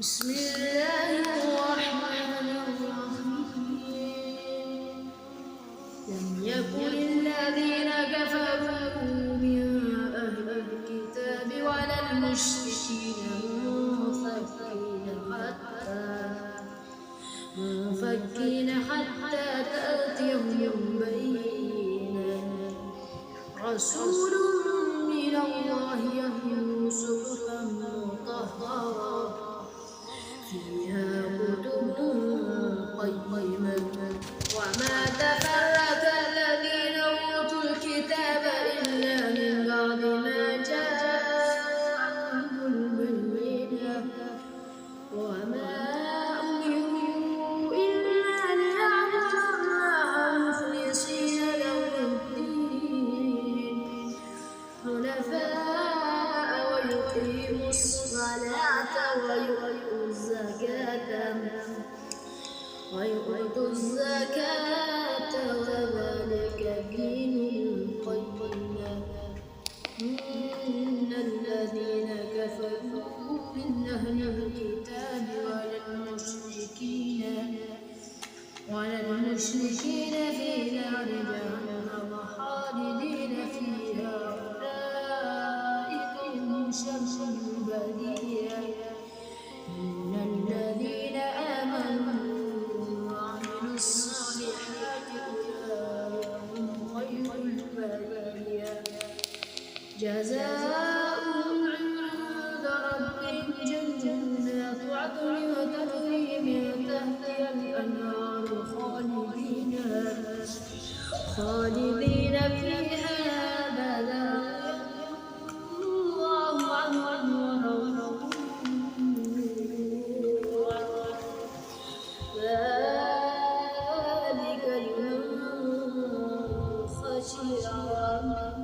بسم الله الرحمن الرحيم. لم يكن الذين كفروا من أهل الكتاب ولا المشركين منفكين حتى تأتيهم بينة رسول من الله يتلو صحفا مطهرة فيها كتب قيمة وما تفرق الذين أوتوا الكتاب إلا من بعد ما جاءهم البينة وما أمروا إلا ليعبدوا الله مخلصين له الدين حنفاء ويقيموا الصلاة ويؤتوا الزكاة وذلك دين القيمة. إن الذين كفروا من أهل الكتاب ولا المشركين في نار جهنم خالدين فيها أولئك هم شر البرية. إن الذين آمنوا وعملوا الصالحات أولئك هم خير البرية جزاؤهم عند ربهم جنات عدن تجري من تحتها الأنهار خالدين فيها أبدا الله عنهم ورضوا ذلك لمن خشي ربه.